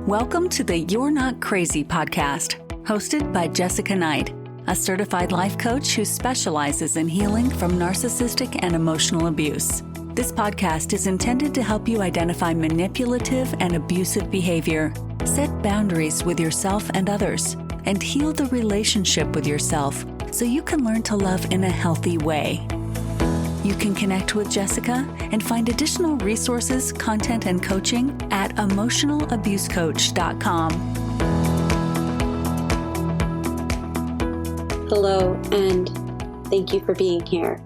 Welcome to the You're Not Crazy podcast, hosted by Jessica Knight, a certified life coach who specializes in healing from narcissistic and emotional abuse. This podcast is intended to help you identify manipulative and abusive behavior, set boundaries with yourself and others, and heal the relationship with yourself so you can learn to love in a healthy way. You can connect with Jessica and find additional resources, content, and coaching at emotionalabusecoach.com. Hello, and thank you for being here.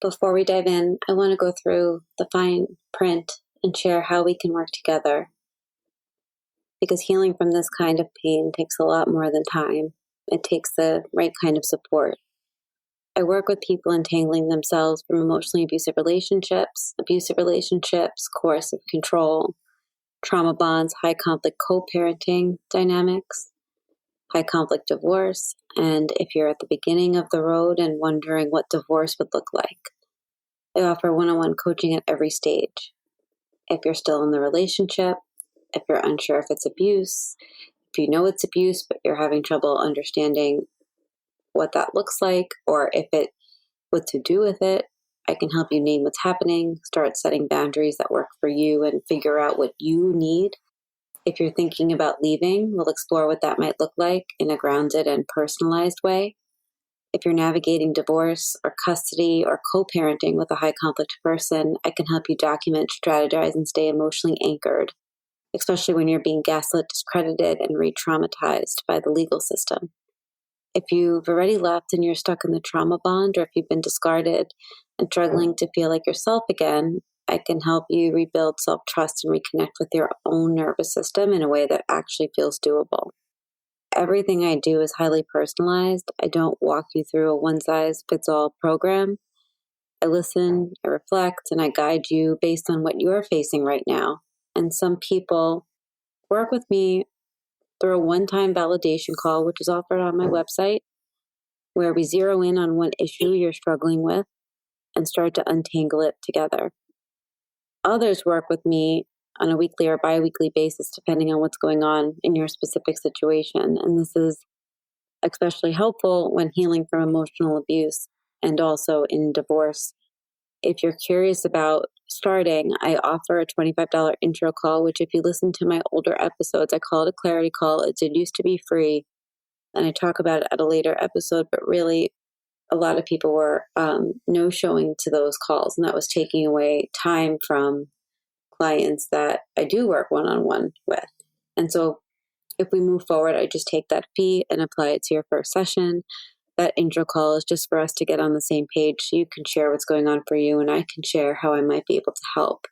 Before we dive in, I want to go through the fine print and share how we can work together. Because healing from this kind of pain takes a lot more than time. It takes the right kind of support. I work with people entangling themselves from emotionally abusive relationships, coercive control, trauma bonds, high conflict co-parenting dynamics, high conflict divorce, and if you're at the beginning of the road and wondering what divorce would look like. I offer one-on-one coaching at every stage. If you're still in the relationship, if you're unsure if it's abuse, if you know it's abuse but you're having trouble understanding what that looks like, or what to do with it, I can help you name what's happening, start setting boundaries that work for you, and figure out what you need. If you're thinking about leaving, we'll explore what that might look like in a grounded and personalized way. If you're navigating divorce or custody or co-parenting with a high conflict person, I can help you document, strategize, and stay emotionally anchored, especially when you're being gaslit, discredited, and re-traumatized by the legal system. If you've already left and you're stuck in the trauma bond, or if you've been discarded and struggling to feel like yourself again, I can help you rebuild self-trust and reconnect with your own nervous system in a way that actually feels doable. Everything I do is highly personalized. I don't walk you through a one-size-fits-all program. I listen, I reflect, and I guide you based on what you're facing right now. And some people work with me through a one-time validation call, which is offered on my website, where we zero in on one issue you're struggling with and start to untangle it together. Others work with me on a weekly or bi-weekly basis, depending on what's going on in your specific situation. And this is especially helpful when healing from emotional abuse and also in divorce. If you're curious about starting, I offer a $25 intro call, which if you listen to my older episodes, I call it a clarity call. It did used to be free, and I talk about it at a later episode, but really a lot of people were no-showing to those calls, and that was taking away time from clients that I do work one-on-one with. And so if we move forward, I just take that fee and apply it to your first session. That intro call is just for us to get on the same page so you can share what's going on for you and I can share how I might be able to help.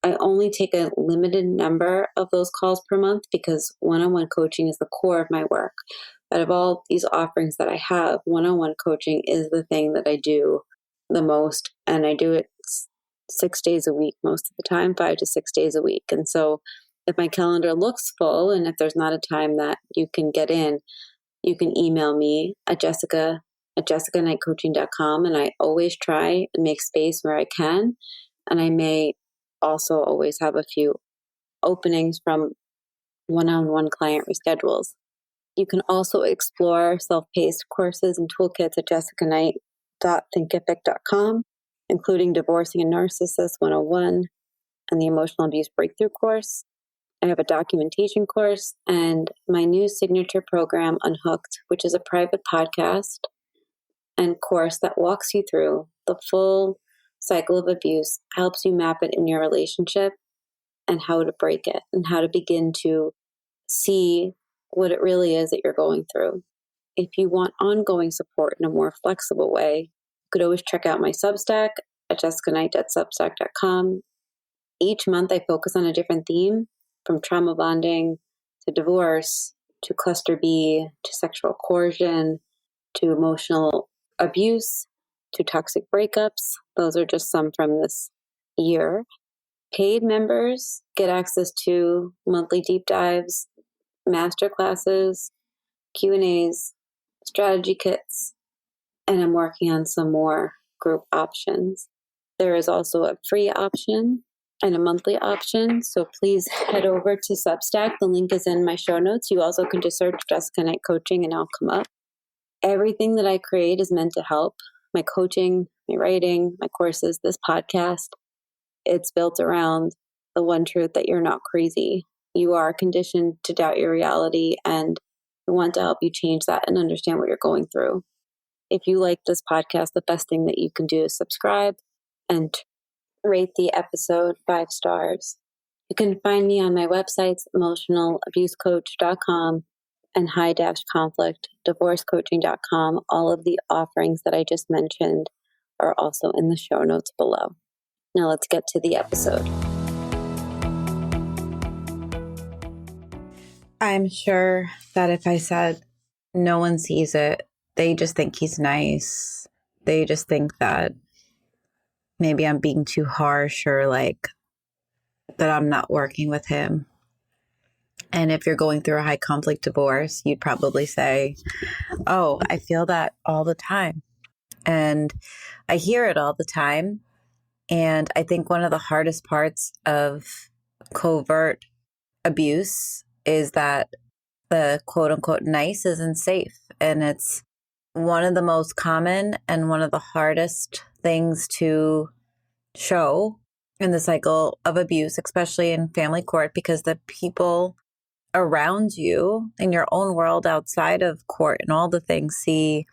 I only take a limited number of those calls per month because one-on-one coaching is the core of my work. Out of all these offerings that I have, one-on-one coaching is the thing that I do the most, and I do it 6 days a week most of the time, 5 to 6 days a week. And so if my calendar looks full and if there's not a time that you can get in, you can email me at jessicaknightcoaching.com, and I always try and make space where I can. And I may also always have a few openings from one-on-one client reschedules. You can also explore self-paced courses and toolkits at jessicaknight.thinkific.com, including Divorcing a Narcissist 101 and the Emotional Abuse Breakthrough course. I have a documentation course and my new signature program, Unhooked, which is a private podcast and course that walks you through the full cycle of abuse, helps you map it in your relationship and how to break it and how to begin to see what it really is that you're going through. If you want ongoing support in a more flexible way, you could always check out my Substack at jessicaknight.substack.com. Each month I focus on a different theme, from trauma bonding to divorce to cluster B to sexual coercion to emotional abuse to toxic breakups. Those are just some from this year. Paid members get access to monthly deep dives, master classes, Q&As, strategy kits, and I'm working on some more group options. There is also a free option and a monthly option. So please head over to Substack. The link is in my show notes. You also can just search Jessica Knight Coaching and I'll come up. Everything that I create is meant to help. My coaching, my writing, my courses, this podcast, it's built around the one truth that you're not crazy. You are conditioned to doubt your reality, and I want to help you change that and understand what you're going through. If you like this podcast, the best thing that you can do is subscribe and rate the episode 5 stars. You can find me on my websites, emotionalabusecoach.com and high-conflict divorcecoaching.com. All of the offerings that I just mentioned are also in the show notes below. Now let's get to the episode. I'm sure that if I said no one sees it, they just think he's nice. They just think that maybe I'm being too harsh or like that I'm not working with him. And if you're going through a high conflict divorce, you'd probably say, oh, I feel that all the time. And I hear it all the time. And I think one of the hardest parts of covert abuse is that the quote unquote nice isn't safe. And it's one of the most common and one of the hardest things to show in the cycle of abuse, especially in family court, because the people around you in your own world outside of court and all the things see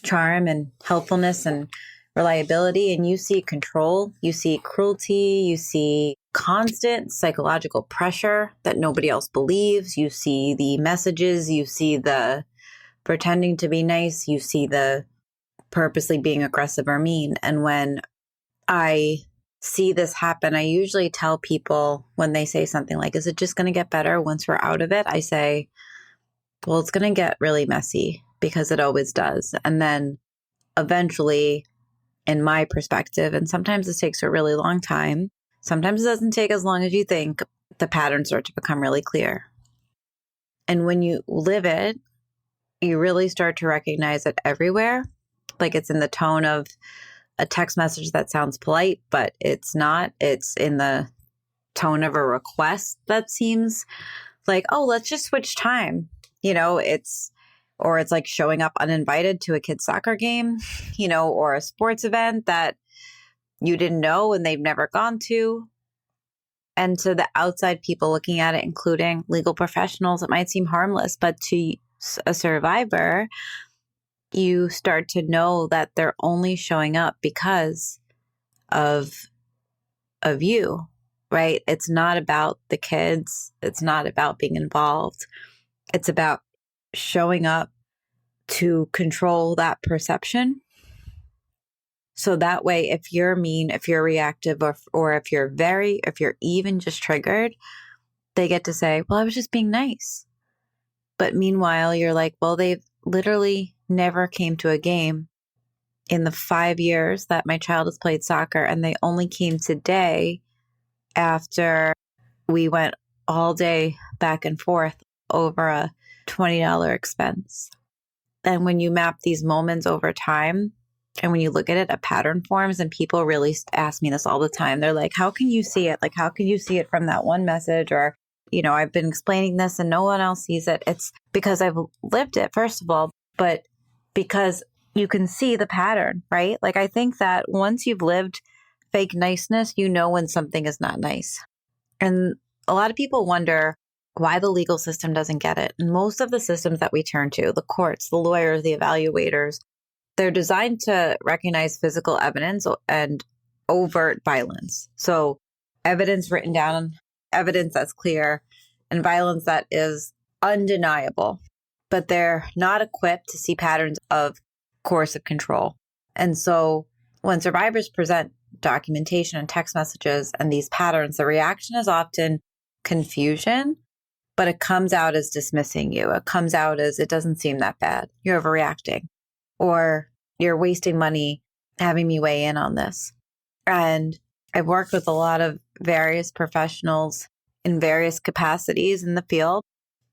charm and helpfulness and reliability, and you see control, you see cruelty, you see constant psychological pressure that nobody else believes, you see the messages, you see the pretending to be nice, you see the purposely being aggressive or mean. And when I see this happen, I usually tell people when they say something like, is it just going to get better once we're out of it? I say, well, it's going to get really messy because it always does. And then eventually, in my perspective, and sometimes this takes a really long time, sometimes it doesn't take as long as you think, the patterns start to become really clear. And when you live it, you really start to recognize it everywhere. Like it's in the tone of a text message that sounds polite, but it's not. It's in the tone of a request that seems like, oh, let's just switch time. Or it's like showing up uninvited to a kid's soccer game, or a sports event that you didn't know and they've never gone to. And to the outside people looking at it, including legal professionals, it might seem harmless, but to a survivor, you start to know that they're only showing up because of you, right? It's not about the kids. It's not about being involved. It's about showing up to control that perception. So that way, if you're mean, if you're reactive, or if you're even just triggered, they get to say, well, I was just being nice. But meanwhile, you're like, well, they've literally never came to a game in the 5 years that my child has played soccer. And they only came today after we went all day back and forth over a $20 expense. And when you map these moments over time, and when you look at it, a pattern forms, and people really ask me this all the time. They're like, how can you see it? Like, how can you see it from that one message? Or, I've been explaining this and no one else sees it. It's because I've lived it, first of all, but because you can see the pattern, right? Like, I think that once you've lived fake niceness, you know when something is not nice. And a lot of people wonder why the legal system doesn't get it. And most of the systems that we turn to, the courts, the lawyers, the evaluators, they're designed to recognize physical evidence and overt violence. So evidence written down, evidence that's clear, and violence that is undeniable. But they're not equipped to see patterns of coercive control. And so when survivors present documentation and text messages and these patterns, the reaction is often confusion, but it comes out as dismissing you. It comes out as, it doesn't seem that bad. You're overreacting, or you're wasting money having me weigh in on this. And I've worked with a lot of various professionals in various capacities in the field,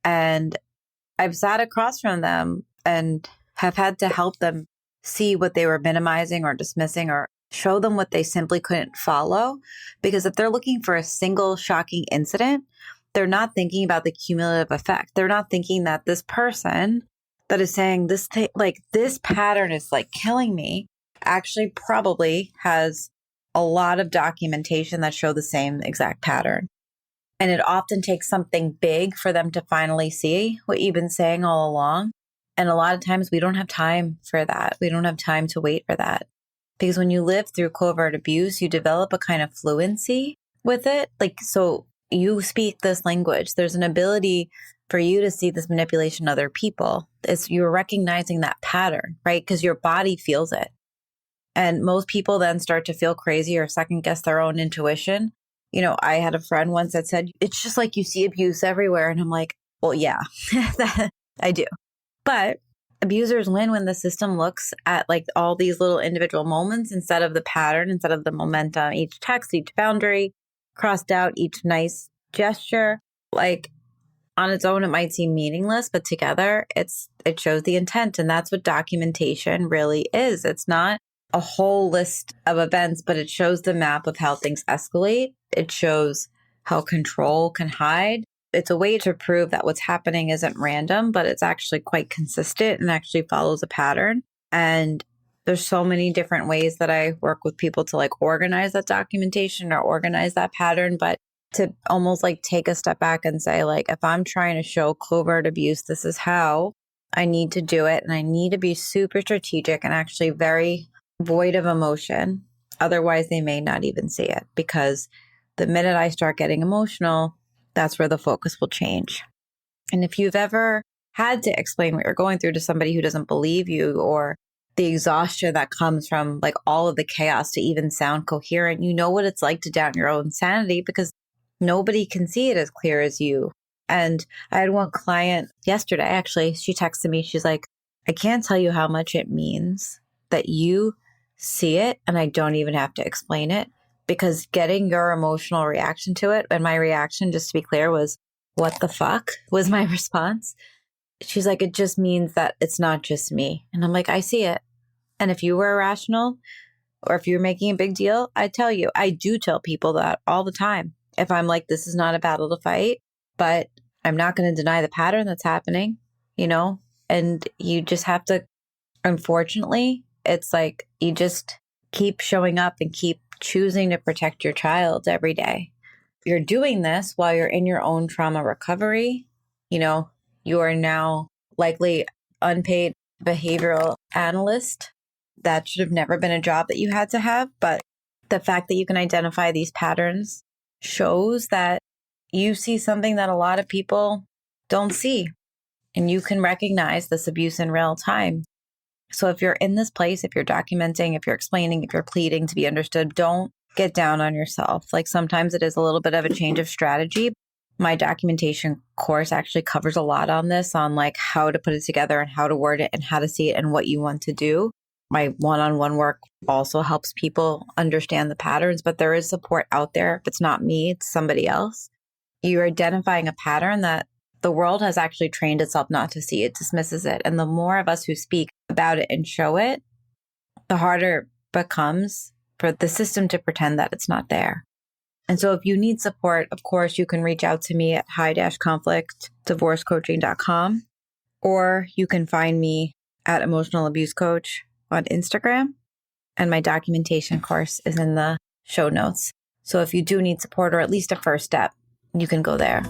and I've sat across from them and have had to help them see what they were minimizing or dismissing or show them what they simply couldn't follow. Because if they're looking for a single shocking incident, they're not thinking about the cumulative effect. They're not thinking that this person that is saying this thing, like this pattern is like killing me, actually probably has a lot of documentation that show the same exact pattern. And it often takes something big for them to finally see what you've been saying all along. And a lot of times we don't have time for that. We don't have time to wait for that. Because when you live through covert abuse, you develop a kind of fluency with it. Like, so you speak this language. There's an ability for you to see this manipulation in other people. It's you're recognizing that pattern, right? Because your body feels it. And most people then start to feel crazy or second guess their own intuition. You know, I had a friend once that said, it's just like you see abuse everywhere. And I'm like, well, yeah, I do. But abusers win when the system looks at like all these little individual moments instead of the pattern, instead of the momentum, each text, each boundary crossed out, each nice gesture. Like on its own, it might seem meaningless, but together it shows the intent. And that's what documentation really is. It's not a whole list of events, but it shows the map of how things escalate. It shows how control can hide. It's a way to prove that what's happening isn't random, but it's actually quite consistent and actually follows a pattern. And there's so many different ways that I work with people to like organize that documentation or organize that pattern, but to almost like take a step back and say, like, if I'm trying to show covert abuse, this is how I need to do it. And I need to be super strategic and actually very void of emotion. Otherwise, they may not even see it, because the minute I start getting emotional, that's where the focus will change. And if you've ever had to explain what you're going through to somebody who doesn't believe you, or the exhaustion that comes from like all of the chaos to even sound coherent, you know what it's like to doubt your own sanity, because nobody can see it as clear as you. And I had one client yesterday, actually, she texted me. She's like, I can't tell you how much it means that you see it and I don't even have to explain it, because getting your emotional reaction to it, and my reaction, just to be clear, was, what the fuck was my response. She's like, it just means that it's not just me. And I'm like, I see it. And if you were irrational or if you're making a big deal, I tell you, I do tell people that all the time. If I'm like, this is not a battle to fight, but I'm not going to deny the pattern that's happening, you know, and you just have to, unfortunately, it's like you just keep showing up and keep choosing to protect your child every day. You're doing this while you're in your own trauma recovery. You know, you are now likely unpaid behavioral analyst. That should have never been a job that you had to have. But the fact that you can identify these patterns shows that you see something that a lot of people don't see. And you can recognize this abuse in real time. So if you're in this place, if you're documenting, if you're explaining, if you're pleading to be understood, don't get down on yourself. Like sometimes it is a little bit of a change of strategy. My documentation course actually covers a lot on this, on like how to put it together and how to word it and how to see it and what you want to do. My one-on-one work also helps people understand the patterns, but there is support out there. If it's not me, it's somebody else. You're identifying a pattern that the world has actually trained itself not to see. It dismisses it. And the more of us who speak about it and show it, the harder it becomes for the system to pretend that it's not there. And so if you need support, of course, you can reach out to me at high-conflictdivorcecoaching.com, or you can find me at Emotional Abuse Coach on Instagram. And my documentation course is in the show notes. So if you do need support, or at least a first step, you can go there.